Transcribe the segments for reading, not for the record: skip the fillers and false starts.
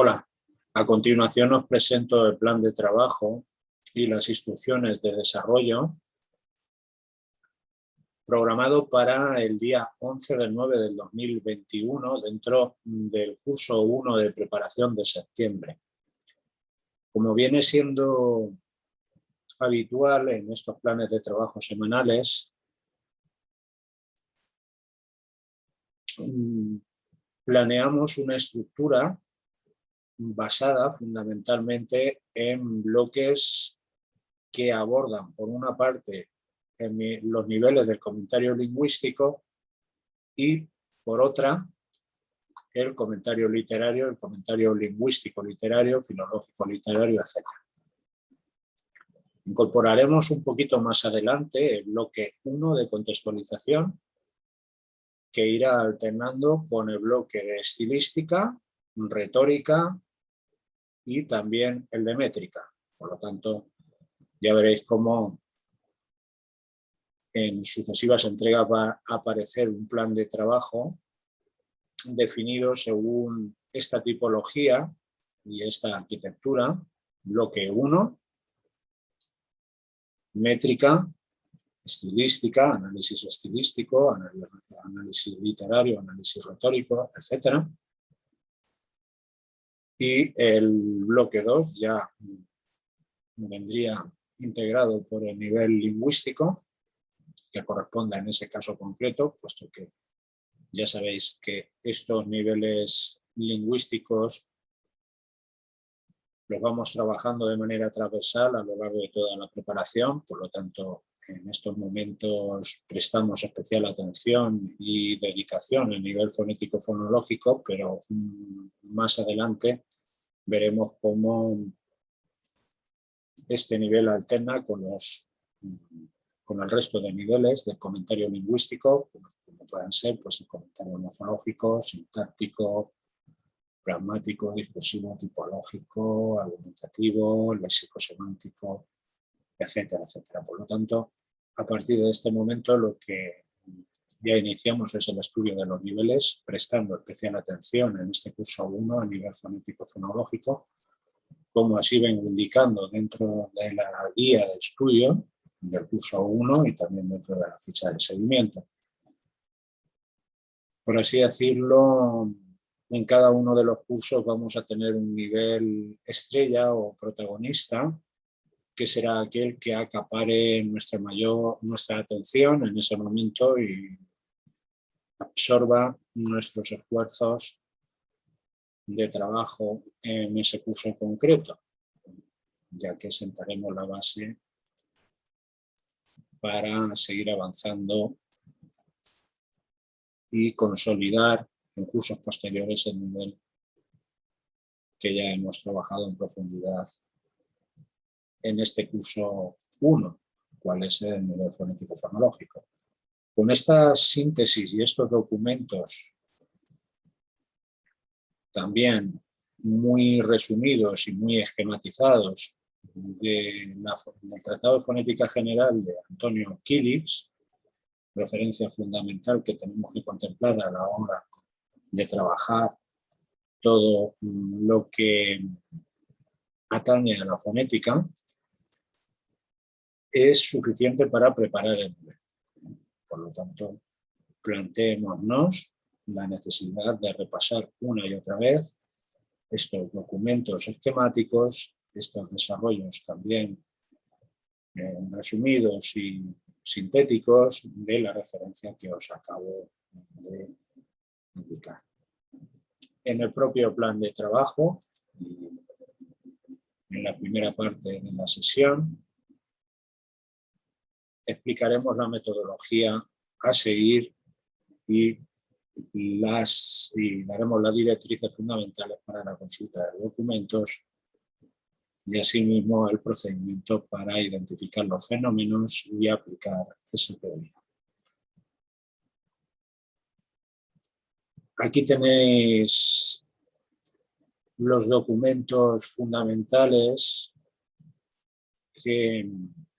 Hola, a continuación os presento el plan de trabajo y las instrucciones de desarrollo programado para el día 11 del 9 del 2021 dentro del curso 1 de preparación de septiembre. Como viene siendo habitual en estos planes de trabajo semanales, planeamos una estructura basada fundamentalmente en bloques que abordan, por una parte, los niveles del comentario lingüístico y, por otra, el comentario literario, el comentario lingüístico literario, filológico literario, etc. Incorporaremos un poquito más adelante el bloque 1 de contextualización, que irá alternando con el bloque de estilística, retórica y también el de métrica. Por lo tanto, ya veréis cómo en sucesivas entregas va a aparecer un plan de trabajo definido según esta tipología y esta arquitectura. Bloque 1, métrica, estilística, análisis estilístico, análisis literario, análisis retórico, etc. Y el bloque 2 ya vendría integrado por el nivel lingüístico, que corresponda en ese caso concreto, puesto que ya sabéis que estos niveles lingüísticos los vamos trabajando de manera transversal a lo largo de toda la preparación, por lo tanto, en estos momentos prestamos especial atención y dedicación al nivel fonético-fonológico, pero más adelante veremos cómo este nivel alterna con el resto de niveles del comentario lingüístico, como puedan ser pues, el comentario morfológico, sintáctico, pragmático, discursivo, tipológico, argumentativo, léxico-semántico, etcétera, etcétera. Por lo tanto, a partir de este momento lo que ya iniciamos es el estudio de los niveles, prestando especial atención en este curso 1 a nivel fonético-fonológico, como así vengo indicando dentro de la guía de estudio del curso 1 y también dentro de la ficha de seguimiento. Por así decirlo, en cada uno de los cursos vamos a tener un nivel estrella o protagonista, que será aquel que acapare nuestra atención en ese momento y absorba nuestros esfuerzos de trabajo en ese curso concreto, ya que sentaremos la base para seguir avanzando y consolidar en cursos posteriores el nivel que ya hemos trabajado en profundidad en este curso 1, cuál es el nivel fonético-fonológico. Con esta síntesis y estos documentos también muy resumidos y muy esquematizados del Tratado de Fonética General de Antonio Kilix, referencia fundamental que tenemos que contemplar a la hora de trabajar todo lo que atañe a la fonética, es suficiente para preparar el nivel. Por lo tanto, planteémonos la necesidad de repasar una y otra vez estos documentos esquemáticos, estos desarrollos también resumidos y sintéticos de la referencia que os acabo de indicar. En el propio plan de trabajo, en la primera parte de la sesión, explicaremos la metodología a seguir y daremos las directrices fundamentales para la consulta de documentos y asimismo el procedimiento para identificar los fenómenos y aplicar esa teoría. Aquí tenéis los documentos fundamentales que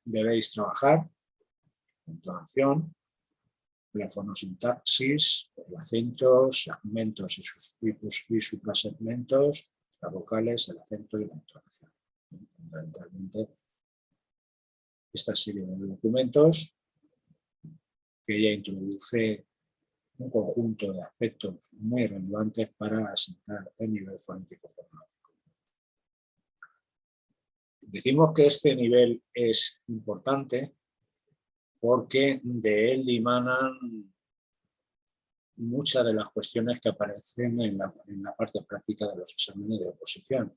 debéis trabajar: entonación, la fonosintaxis, el acento, segmentos y suprasegmentos, las vocales, el acento y la entonación. Fundamentalmente, esta serie de documentos que ya introduce un conjunto de aspectos muy relevantes para asentar el nivel fonético-fonológico. Decimos que este nivel es importante porque de él dimanan muchas de las cuestiones que aparecen en la parte práctica de los exámenes de oposición,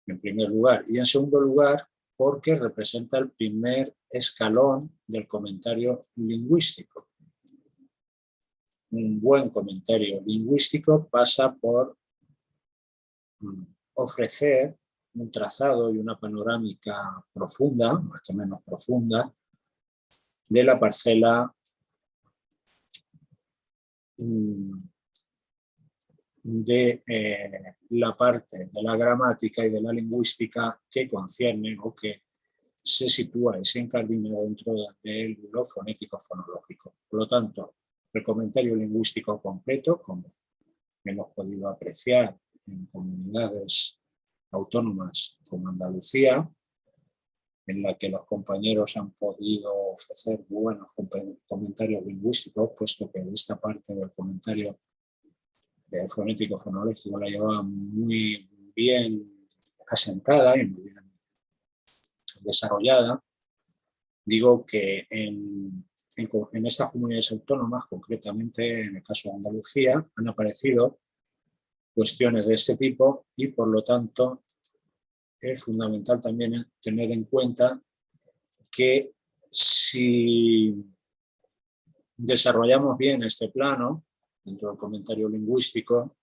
en primer lugar. Y en segundo lugar, porque representa el primer escalón del comentario lingüístico. Un buen comentario lingüístico pasa por ofrecer un trazado y una panorámica profunda, más que menos profunda, de la parcela de la parte de la gramática y de la lingüística que concierne o que se sitúa y se incardina dentro del lo fonético-fonológico. Por lo tanto, el comentario lingüístico completo, como hemos podido apreciar en comunidades autónomas como Andalucía, en la que los compañeros han podido ofrecer buenos comentarios lingüísticos, puesto que esta parte del comentario fonético-fonológico la llevaba muy bien asentada y muy bien desarrollada. Digo que en estas comunidades autónomas, concretamente en el caso de Andalucía, han aparecido cuestiones de este tipo y, por lo tanto, es fundamental también tener en cuenta que si desarrollamos bien este plano dentro del comentario lingüístico,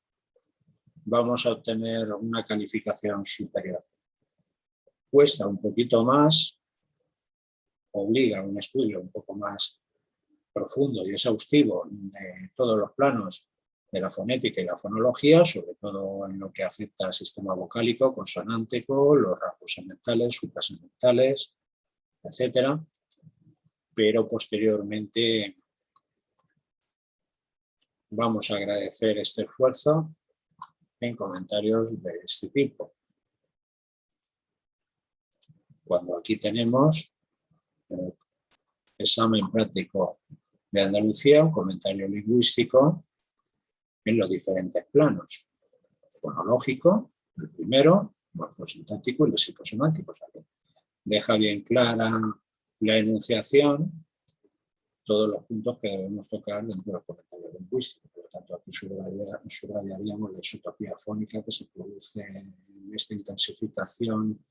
vamos a obtener una calificación superior. Cuesta un poquito más, obliga a un estudio un poco más profundo y exhaustivo de todos los planos de la fonética y la fonología, sobre todo en lo que afecta al sistema vocálico, consonántico, los rasgos sementales, suprasementales, etc. Pero posteriormente vamos a agradecer este esfuerzo en comentarios de este tipo. Cuando aquí tenemos el examen práctico de Andalucía, un comentario lingüístico en los diferentes planos. Fonológico, el primero, morfosintáctico y lexicosomántico. O sea, deja bien clara la enunciación, todos los puntos que debemos tocar dentro del comentario lingüístico. Por lo tanto, aquí subrayaríamos la isotopía fónica que se produce en esta intensificación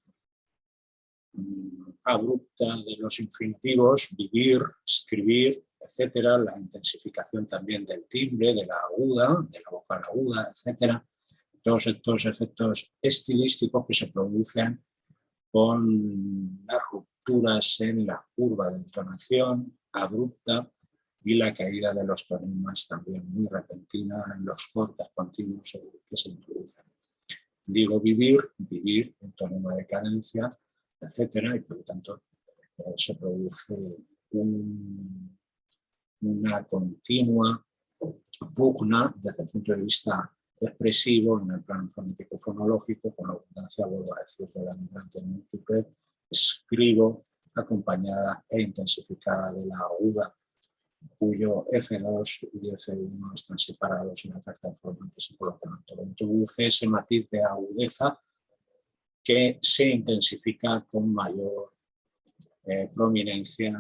abrupta de los infinitivos, vivir, escribir, etcétera, la intensificación también del timbre, de la aguda, de la vocal aguda, etcétera. Todos estos efectos estilísticos que se producen con las rupturas en la curva de entonación abrupta y la caída de los tonemas también muy repentina en los cortes continuos que se introducen. Digo vivir, vivir en tonema de cadencia, etcétera, y por lo tanto se produce una continua pugna desde el punto de vista expresivo en el plano fonético-fonológico, con la abundancia, vuelvo a decir, de la migrante múltiple, escribo acompañada e intensificada de la aguda, cuyo F2 y F1 están separados en la tracta formante, y por lo tanto introduce ese matiz de agudeza que se intensifica con mayor prominencia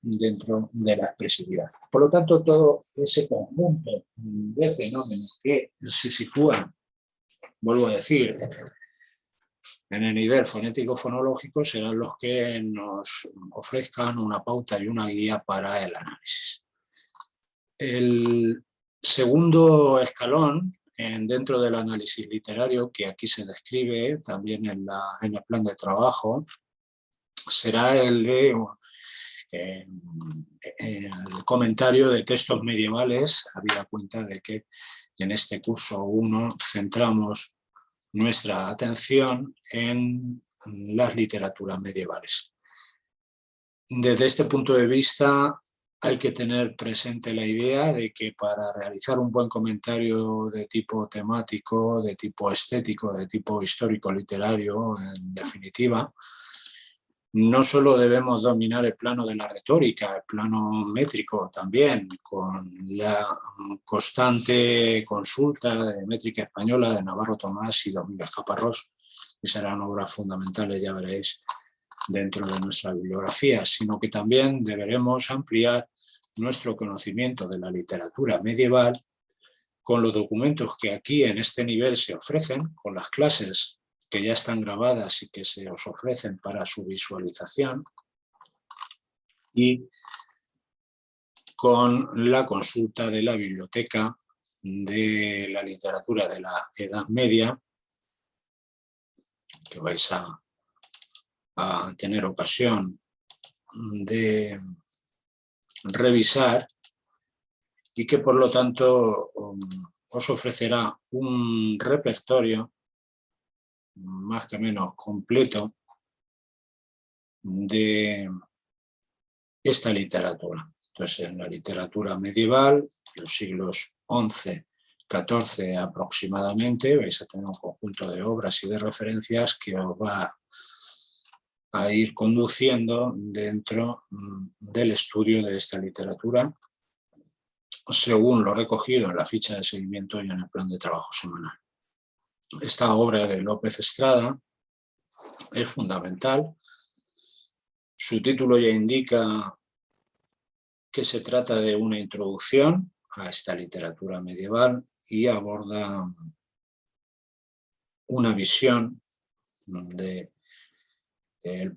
dentro de la expresividad. Por lo tanto, todo ese conjunto de fenómenos que se sitúan, vuelvo a decir, en el nivel fonético-fonológico serán los que nos ofrezcan una pauta y una guía para el análisis. El segundo escalón dentro del análisis literario, que aquí se describe también en el plan de trabajo, será el de el comentario de textos medievales, habida cuenta de que en este curso 1 centramos nuestra atención en las literaturas medievales. Desde este punto de vista, hay que tener presente la idea de que para realizar un buen comentario de tipo temático, de tipo estético, de tipo histórico-literario, en definitiva, no solo debemos dominar el plano de la retórica, el plano métrico también, con la constante consulta de métrica española de Navarro Tomás y Domínguez Caparrós, que serán obras fundamentales, ya veréis, dentro de nuestra bibliografía, sino que también deberemos ampliar nuestro conocimiento de la literatura medieval con los documentos que aquí en este nivel se ofrecen, con las clases que ya están grabadas y que se os ofrecen para su visualización, y con la consulta de la biblioteca de la literatura de la Edad Media, que vais a tener ocasión de revisar y que por lo tanto os ofrecerá un repertorio más que menos completo de esta literatura. Entonces, en la literatura medieval, los siglos XI, XIV aproximadamente, vais a tener un conjunto de obras y de referencias que os va a ir conduciendo dentro del estudio de esta literatura, según lo recogido en la ficha de seguimiento y en el plan de trabajo semanal. Esta obra de López Estrada es fundamental. Su título ya indica que se trata de una introducción a esta literatura medieval y aborda una visión del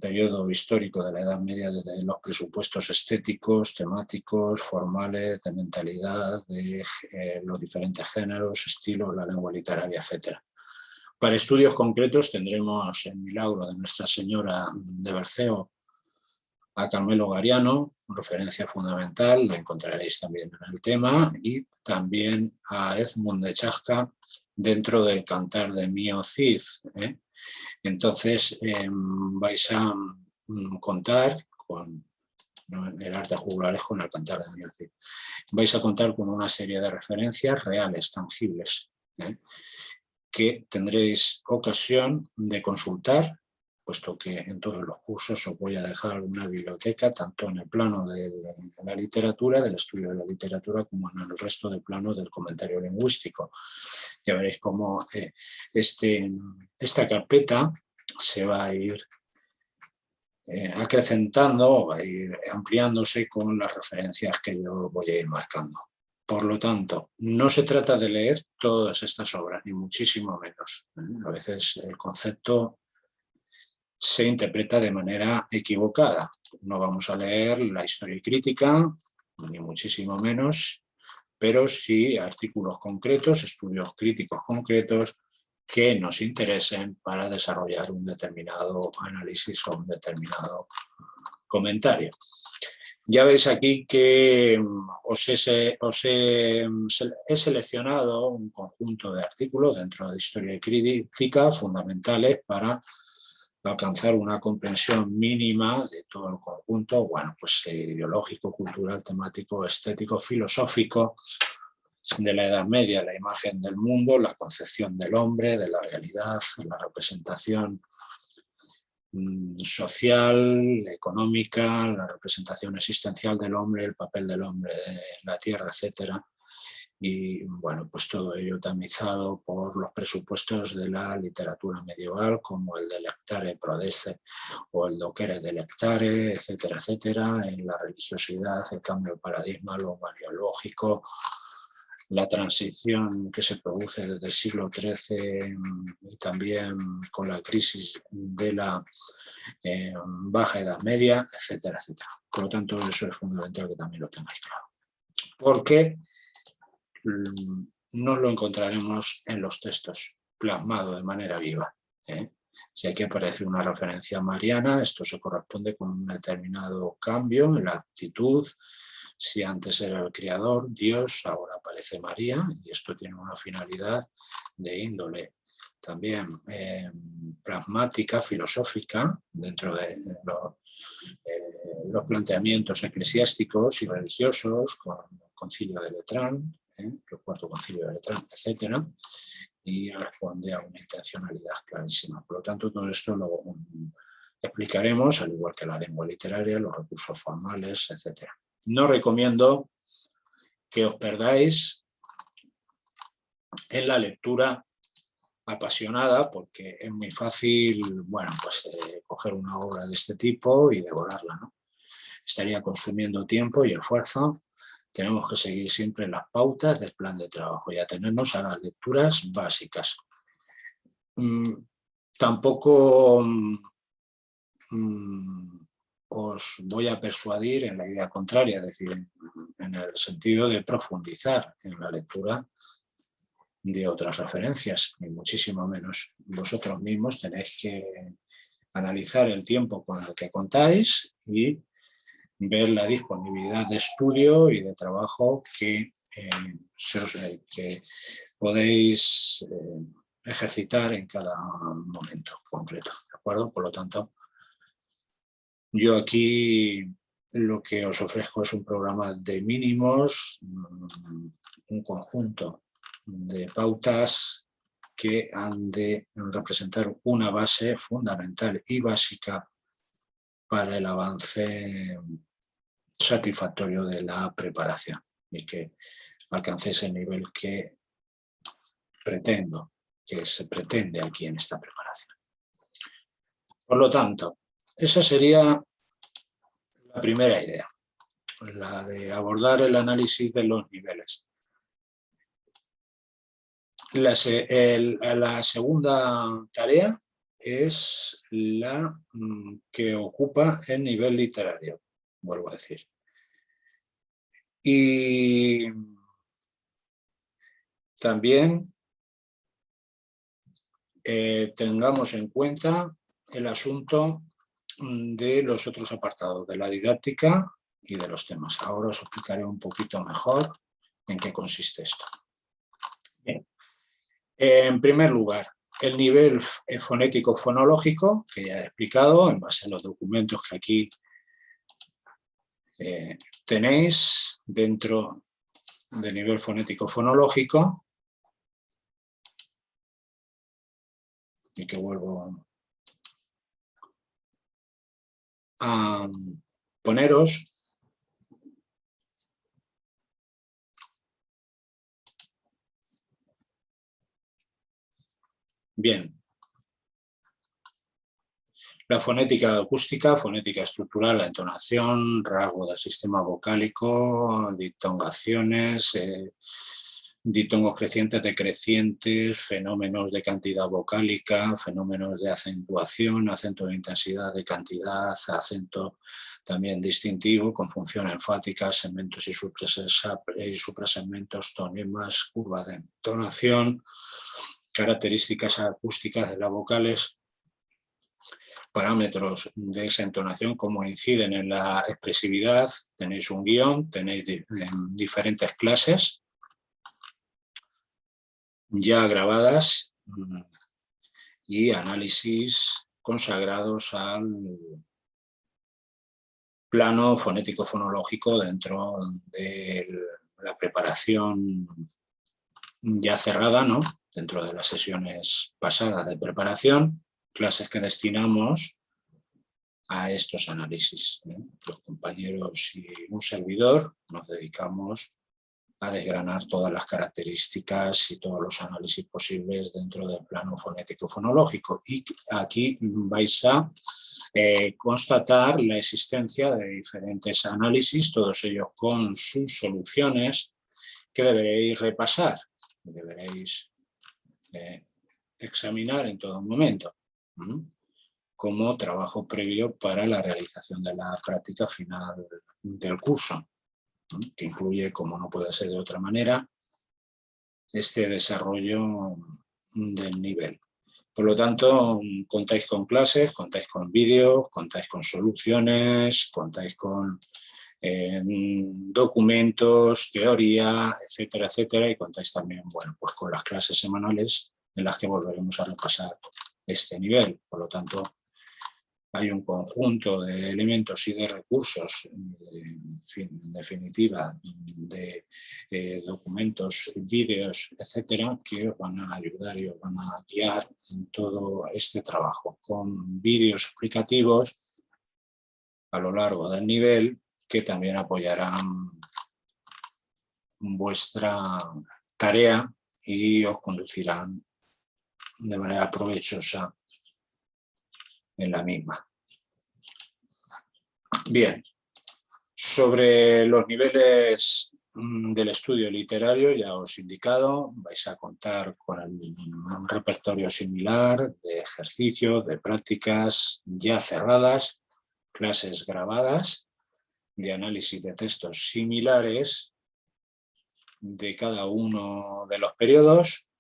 periodo histórico de la Edad Media desde los presupuestos estéticos, temáticos, formales, de mentalidad, de los diferentes géneros, estilos, la lengua literaria, etc. Para estudios concretos tendremos el Milagro de Nuestra Señora de Berceo a Carmelo Gariano, referencia fundamental, la encontraréis también en el tema, y también a Edmund de Chasca dentro del Cantar de Mío Cid. Entonces vais a contar con el arte juglar es con el Cantar de Mío Cid. Vais a contar con una serie de referencias reales, tangibles, que tendréis ocasión de consultar, puesto que en todos los cursos os voy a dejar una biblioteca, tanto en el plano de la literatura, del estudio de la literatura, como en el resto del plano del comentario lingüístico. Ya veréis cómo esta carpeta se va a ir acrecentando, va a ir ampliándose con las referencias que yo voy a ir marcando. Por lo tanto, no se trata de leer todas estas obras, ni muchísimo menos. A veces el concepto se interpreta de manera equivocada. No vamos a leer la historia crítica, ni muchísimo menos, pero sí artículos concretos, estudios críticos concretos que nos interesen para desarrollar un determinado análisis o un determinado comentario. Ya veis aquí que os he seleccionado un conjunto de artículos dentro de historia y crítica fundamentales para alcanzar una comprensión mínima de todo el conjunto, bueno, pues ideológico, cultural, temático, estético, filosófico de la Edad Media, la imagen del mundo, la concepción del hombre, de la realidad, la representación social, económica, la representación existencial del hombre, el papel del hombre en la tierra, etcétera. Y bueno, pues todo ello tamizado por los presupuestos de la literatura medieval, como el de Lectare Prodesse o el Docere de Lectare, etcétera, etcétera, en la religiosidad, el cambio de paradigma, lo mariológico, la transición que se produce desde el siglo XIII y también con la crisis de la Baja Edad Media, etcétera, etcétera. Por lo tanto, eso es fundamental que también lo tengáis claro. Porque no lo encontraremos en los textos plasmado de manera viva. Si aquí aparece una referencia mariana, esto se corresponde con un determinado cambio en la actitud. Si antes era el creador, Dios, ahora aparece María, y esto tiene una finalidad de índole también pragmática, filosófica, dentro de los planteamientos eclesiásticos y religiosos, con el Concilio de Letrán, el Cuarto Concilio de Letrán, etc., y responde a una intencionalidad clarísima. Por lo tanto, todo esto lo explicaremos, al igual que la lengua literaria, los recursos formales, etc. No recomiendo que os perdáis en la lectura apasionada, porque es muy fácil, bueno, pues coger una obra de este tipo y devorarla, ¿no? Estaría consumiendo tiempo y esfuerzo. Tenemos que seguir siempre las pautas del plan de trabajo y atenernos a las lecturas básicas. Tampoco os voy a persuadir en la idea contraria, es decir, en el sentido de profundizar en la lectura de otras referencias, ni muchísimo menos. Vosotros mismos tenéis que analizar el tiempo con el que contáis y ver la disponibilidad de estudio y de trabajo que podéis ejercitar en cada momento concreto, ¿de acuerdo? Por lo tanto, yo aquí lo que os ofrezco es un programa de mínimos, un conjunto de pautas que han de representar una base fundamental y básica para el avance satisfactorio de la preparación y que alcancéis el nivel que se pretende aquí en esta preparación. Por lo tanto, esa sería la primera idea, la de abordar el análisis de los niveles. La segunda tarea es la que ocupa el nivel literario, vuelvo a decir. Y también tengamos en cuenta el asunto de los otros apartados, de la didáctica y de los temas. Ahora os explicaré un poquito mejor en qué consiste esto. Bien. En primer lugar, el nivel fonético-fonológico, que ya he explicado en base a los documentos que aquí tenéis dentro del nivel fonético-fonológico, y que vuelvo a poneros. Bien. La fonética acústica, fonética estructural, la entonación, rasgo del sistema vocálico, diptongaciones, diptongos crecientes, decrecientes, fenómenos de cantidad vocálica, fenómenos de acentuación, acento de intensidad, de cantidad, acento también distintivo con función enfática, segmentos y suprasegmentos, tonemas, curva de entonación, características acústicas de las vocales, parámetros de esa entonación, cómo inciden en la expresividad. Tenéis un guión, tenéis diferentes clases ya grabadas y análisis consagrados al plano fonético-fonológico dentro de la preparación ya cerrada, ¿no? Dentro de las sesiones pasadas de preparación, clases que destinamos a estos análisis. Los compañeros y un servidor nos dedicamos a desgranar todas las características y todos los análisis posibles dentro del plano fonético-fonológico. Y aquí vais a constatar la existencia de diferentes análisis, todos ellos con sus soluciones, que deberéis repasar, que deberéis examinar en todo momento, como trabajo previo para la realización de la práctica final del curso, que incluye, como no puede ser de otra manera, este desarrollo del nivel. Por lo tanto, contáis con clases, contáis con vídeos, contáis con soluciones, contáis con documentos, teoría, etcétera, etcétera, y contáis también, bueno, pues con las clases semanales en las que volveremos a repasar este nivel. Por lo tanto, hay un conjunto de elementos y de recursos, en definitiva, de documentos, vídeos, etcétera, que os van a ayudar y os van a guiar en todo este trabajo, con vídeos explicativos a lo largo del nivel que también apoyarán vuestra tarea y os conducirán de manera provechosa en la misma. Bien, sobre los niveles del estudio literario ya os he indicado, vais a contar con un repertorio similar de ejercicios, de prácticas ya cerradas, clases grabadas, de análisis de textos similares de cada uno de los periodos,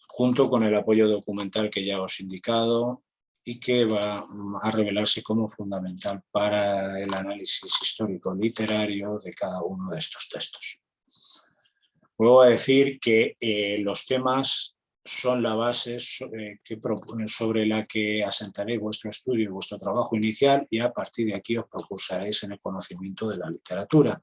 junto con el apoyo documental que ya os he indicado y que va a revelarse como fundamental para el análisis histórico literario de cada uno de estos textos. Vuelvo a decir que los temas son la base sobre la que asentaréis vuestro estudio y vuestro trabajo inicial, y a partir de aquí os propulsaréis en el conocimiento de la literatura.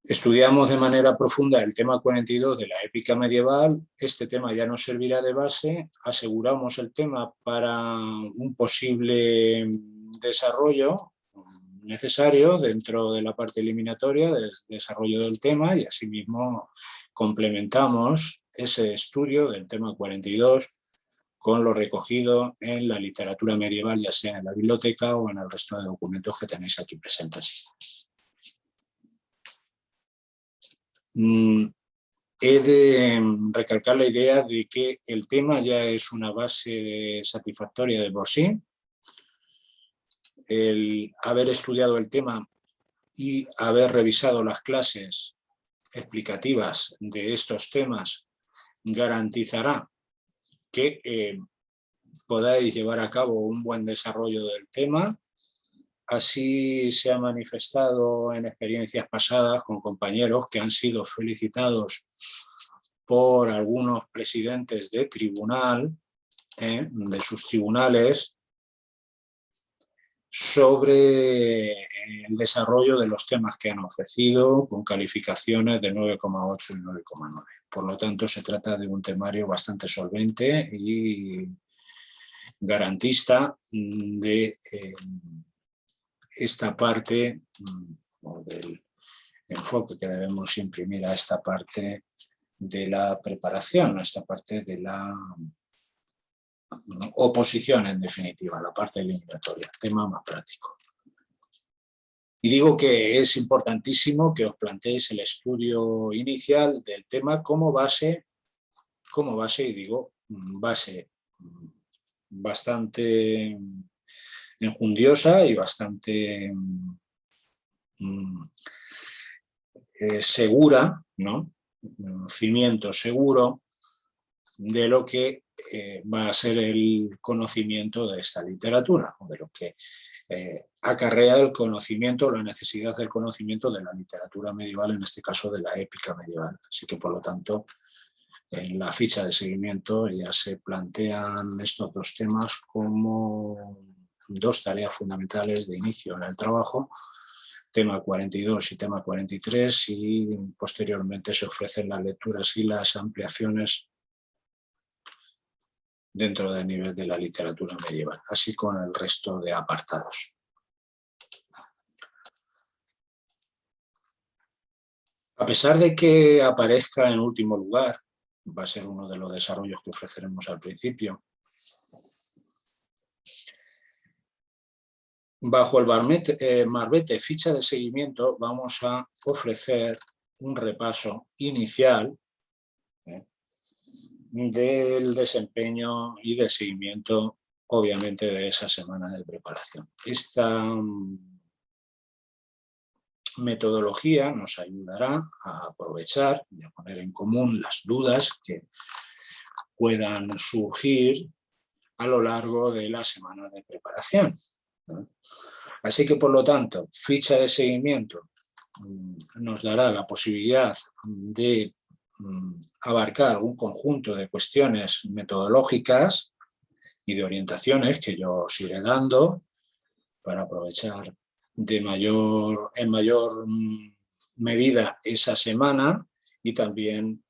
Estudiamos de manera profunda el tema 42 de la épica medieval. Este tema ya nos servirá de base. Aseguramos el tema para un posible desarrollo necesario dentro de la parte eliminatoria del desarrollo del tema, y asimismo complementamos ese estudio del tema 42 con lo recogido en la literatura medieval, ya sea en la biblioteca o en el resto de documentos que tenéis aquí presentes. He de recalcar la idea de que el tema ya es una base satisfactoria de por sí. El haber estudiado el tema y haber revisado las clases explicativas de estos temas garantizará que podáis llevar a cabo un buen desarrollo del tema. Así se ha manifestado en experiencias pasadas con compañeros que han sido felicitados por algunos presidentes de tribunal, de sus tribunales, sobre el desarrollo de los temas que han ofrecido, con calificaciones de 9,8 y 9,9. Por lo tanto, se trata de un temario bastante solvente y garantista de esta parte, o del enfoque que debemos imprimir a esta parte de la preparación, a esta parte de la oposición, en definitiva, la parte eliminatoria, tema más práctico. Y digo que es importantísimo que os planteéis el estudio inicial del tema como base, y digo base bastante enjundiosa y bastante segura, ¿no? Un cimiento seguro de lo que va a ser el conocimiento de esta literatura, o de lo que acarrea el conocimiento, la necesidad del conocimiento de la literatura medieval, en este caso de la épica medieval. Así que, por lo tanto, en la ficha de seguimiento ya se plantean estos dos temas como dos tareas fundamentales de inicio en el trabajo, tema 42 y tema 43, y posteriormente se ofrecen las lecturas y las ampliaciones dentro del nivel de la literatura medieval, así con el resto de apartados. A pesar de que aparezca en último lugar, va a ser uno de los desarrollos que ofreceremos al principio, bajo el marbete ficha de seguimiento vamos a ofrecer un repaso inicial del desempeño y del seguimiento, obviamente, de esa semana de preparación. Esta metodología nos ayudará a aprovechar y a poner en común las dudas que puedan surgir a lo largo de la semana de preparación. Así que, por lo tanto, ficha de seguimiento nos dará la posibilidad de abarcar un conjunto de cuestiones metodológicas y de orientaciones que yo os iré dando para aprovechar en mayor medida esa semana, y también,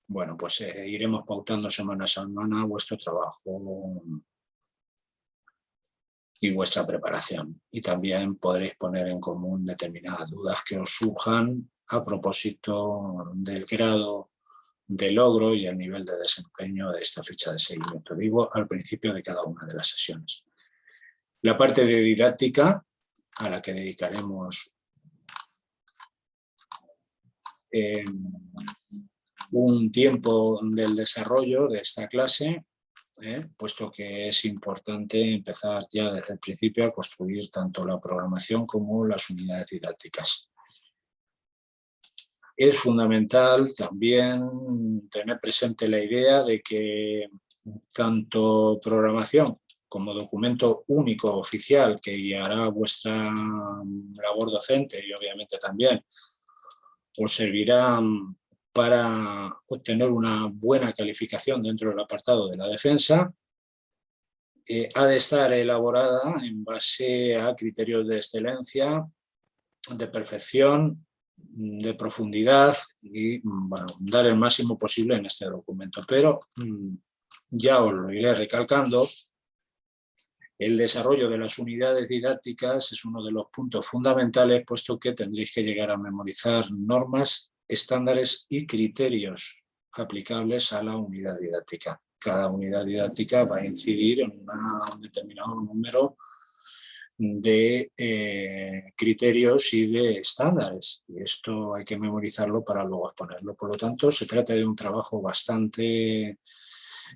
bueno, pues iremos pautando semana a semana vuestro trabajo y vuestra preparación. Y también podréis poner en común determinadas dudas que os surjan a propósito del grado de logro y el nivel de desempeño de esta ficha de seguimiento, digo, al principio de cada una de las sesiones. La parte de didáctica, a la que dedicaremos un tiempo del desarrollo de esta clase, puesto que es importante empezar ya desde el principio a construir tanto la programación como las unidades didácticas. Es fundamental también tener presente la idea de que tanto programación como documento único oficial que guiará vuestra labor docente y obviamente también os servirá para obtener una buena calificación dentro del apartado de la defensa, ha de estar elaborada en base a criterios de excelencia, de perfección, de profundidad y, bueno, dar el máximo posible en este documento. Pero ya os lo iré recalcando, el desarrollo de las unidades didácticas es uno de los puntos fundamentales, puesto que tendréis que llegar a memorizar normas, estándares y criterios aplicables a la unidad didáctica. Cada unidad didáctica va a incidir en un determinado número de criterios y de estándares. Y esto hay que memorizarlo para luego exponerlo. Por lo tanto, se trata de un trabajo bastante,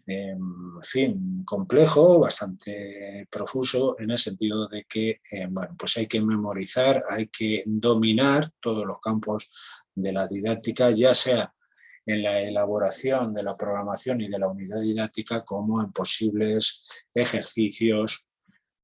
en fin, complejo, bastante profuso, en el sentido de que bueno, pues hay que memorizar, hay que dominar todos los campos de la didáctica, ya sea en la elaboración de la programación y de la unidad didáctica, como en posibles ejercicios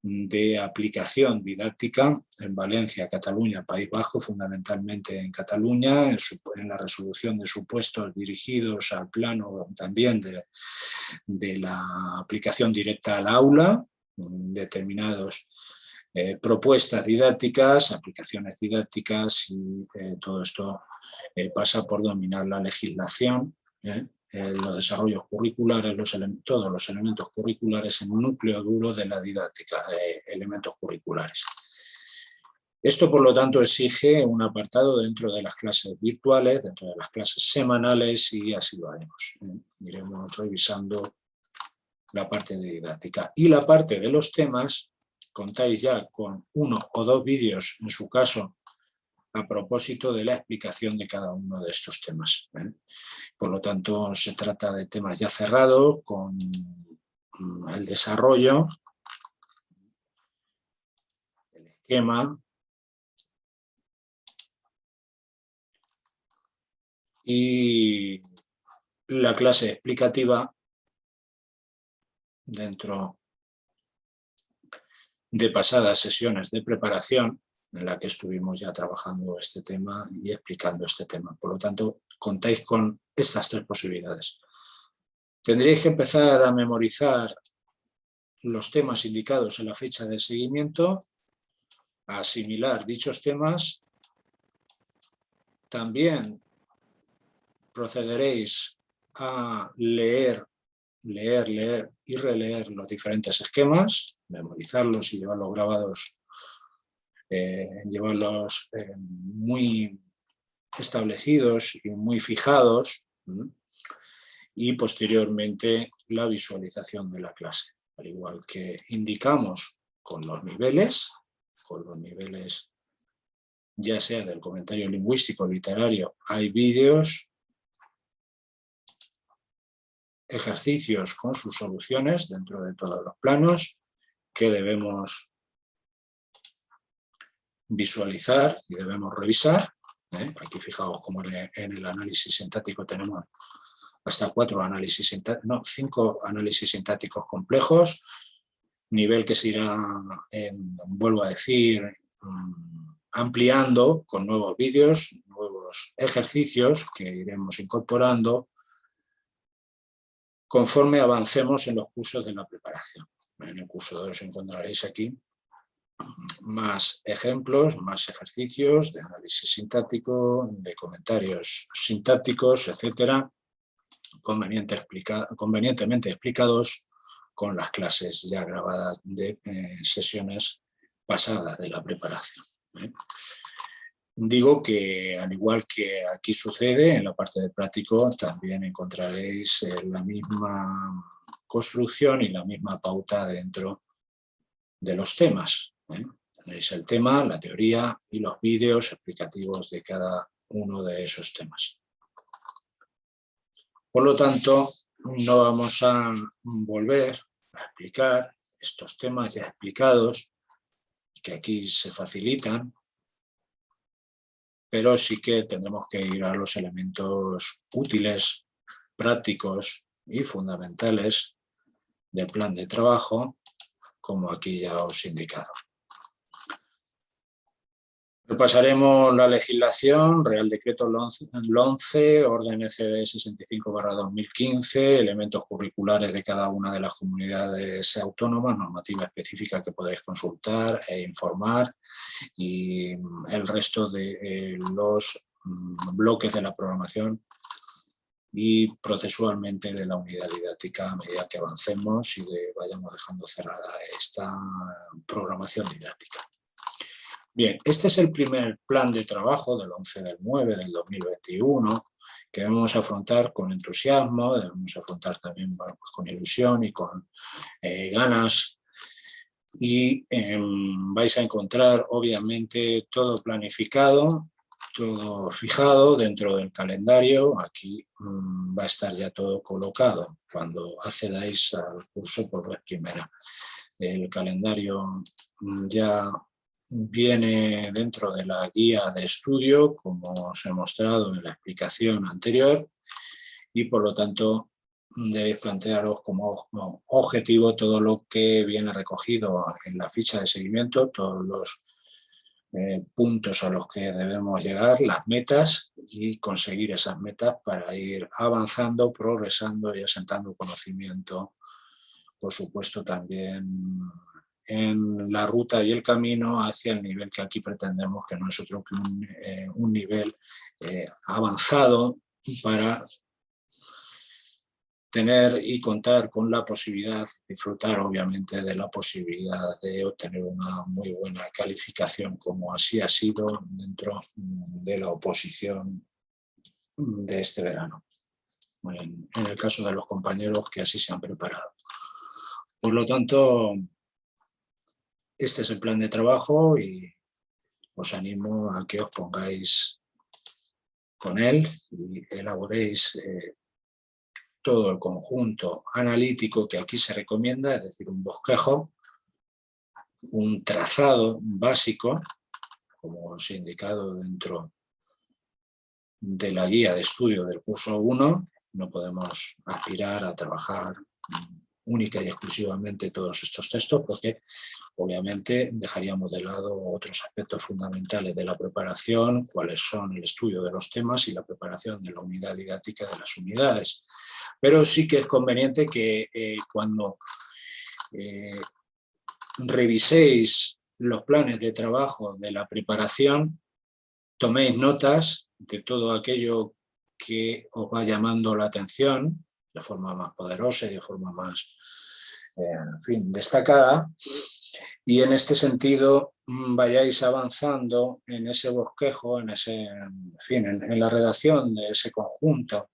de aplicación didáctica en Valencia, Cataluña, País Vasco, fundamentalmente en Cataluña, en la resolución de supuestos dirigidos al plano también de la aplicación directa al aula, determinados propuestas didácticas, aplicaciones didácticas, y todo esto pasa por dominar la legislación, los desarrollos curriculares, todos los elementos curriculares en un núcleo duro de la didáctica, elementos curriculares. Esto, por lo tanto, exige un apartado dentro de las clases virtuales, dentro de las clases semanales, y así lo haremos. Iremos revisando la parte de didáctica. Y la parte de los temas, contáis ya con 1 o 2 vídeos, en su caso, a propósito de la explicación de cada uno de estos temas. Por lo tanto, se trata de temas ya cerrados, con el desarrollo, el esquema y la clase explicativa dentro de pasadas sesiones de preparación, en la que estuvimos ya trabajando este tema y explicando este tema. Por lo tanto, contáis con estas 3 posibilidades. Tendréis que empezar a memorizar los temas indicados en la ficha de seguimiento, a asimilar dichos temas. También procederéis a leer y releer los diferentes esquemas, memorizarlos y llevarlos grabados, llevarlos muy establecidos y muy fijados, y posteriormente la visualización de la clase, al igual que indicamos con los niveles ya sea del comentario lingüístico, literario, hay vídeos, ejercicios con sus soluciones dentro de todos los planos que debemos visualizar y debemos revisar. Aquí fijaos cómo en el análisis sintáctico tenemos hasta 5 análisis sintácticos complejos, nivel que se irá, vuelvo a decir, ampliando con nuevos vídeos, los ejercicios que iremos incorporando conforme avancemos en los cursos de la preparación. En el curso 2 encontraréis aquí más ejemplos, más ejercicios de análisis sintáctico, de comentarios sintácticos, etcétera, convenientemente explicados con las clases ya grabadas de sesiones pasadas de la preparación. Digo que, al igual que aquí sucede, en la parte de práctico también encontraréis la misma construcción y la misma pauta dentro de los temas. Tenéis el tema, la teoría y los vídeos explicativos de cada uno de esos temas. Por lo tanto, no vamos a volver a explicar estos temas ya explicados, que aquí se facilitan, pero sí que tendremos que ir a los elementos útiles, prácticos y fundamentales del plan de trabajo, como aquí ya os he indicado. Repasaremos la legislación, Real Decreto LONCE, Orden ECD 65/2015, elementos curriculares de cada una de las comunidades autónomas, normativa específica que podéis consultar e informar, y el resto de los bloques de la programación y procesualmente de la unidad didáctica a medida que avancemos y vayamos dejando cerrada esta programación didáctica. Bien, este es el primer plan de trabajo del 11/9 del 2021 que debemos afrontar con entusiasmo, debemos afrontar también pues con ilusión y con ganas, y vais a encontrar obviamente todo planificado, todo fijado dentro del calendario. Aquí va a estar ya todo colocado cuando accedáis al curso por vez primera. El calendario ya viene dentro de la guía de estudio, como os he mostrado en la explicación anterior, y por lo tanto debéis plantearos como objetivo todo lo que viene recogido en la ficha de seguimiento, todos los puntos a los que debemos llegar, las metas, y conseguir esas metas para ir avanzando, progresando y asentando conocimiento, por supuesto también en la ruta y el camino hacia el nivel que aquí pretendemos, que no es otro que un nivel avanzado, para tener y contar con la posibilidad, disfrutar obviamente de la posibilidad de obtener una muy buena calificación, como así ha sido dentro de la oposición de este verano, en el caso de los compañeros que así se han preparado. Por lo tanto, este es el plan de trabajo y os animo a que os pongáis con él y elaboréis todo el conjunto analítico que aquí se recomienda, es decir, un bosquejo, un trazado básico, como os he indicado dentro de la guía de estudio del curso 1. No podemos aspirar a trabajar única y exclusivamente todos estos textos, porque obviamente dejaríamos de lado otros aspectos fundamentales de la preparación, cuáles son el estudio de los temas y la preparación de la unidad didáctica de las unidades. Pero sí que es conveniente que cuando reviséis los planes de trabajo de la preparación, toméis notas de todo aquello que os va llamando la atención de forma más poderosa y de forma más, en fin, destacada, y en este sentido vayáis avanzando en ese bosquejo, en la redacción de ese conjunto,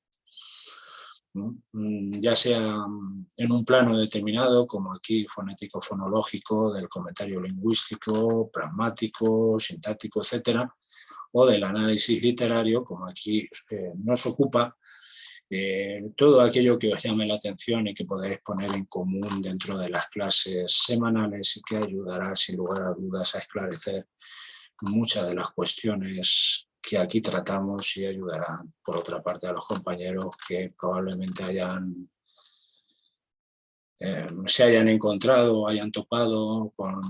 ya sea en un plano determinado, como aquí fonético-fonológico, del comentario lingüístico, pragmático, sintáctico, etcétera, o del análisis literario, como aquí nos ocupa, todo aquello que os llame la atención y que podáis poner en común dentro de las clases semanales y que ayudará sin lugar a dudas a esclarecer muchas de las cuestiones que aquí tratamos, y ayudará por otra parte a los compañeros que probablemente se hayan encontrado, hayan topado con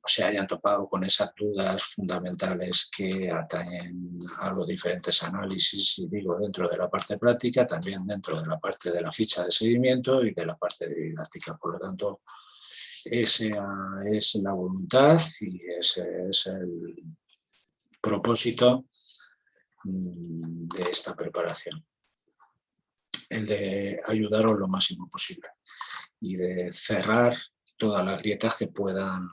se hayan topado con esas dudas fundamentales que atañen a los diferentes análisis, y digo, dentro de la parte práctica, también dentro de la parte de la ficha de seguimiento y de la parte de didáctica. Por lo tanto, esa es la voluntad y ese es el propósito de esta preparación. El de ayudaros lo máximo posible y de cerrar todas las grietas que puedan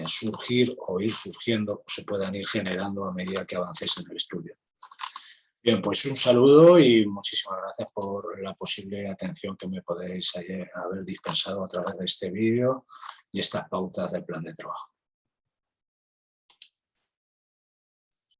surgir o ir surgiendo, o se puedan ir generando a medida que avances en el estudio. Bien, pues un saludo y muchísimas gracias por la posible atención que me podéis haber dispensado a través de este vídeo y estas pautas del plan de trabajo.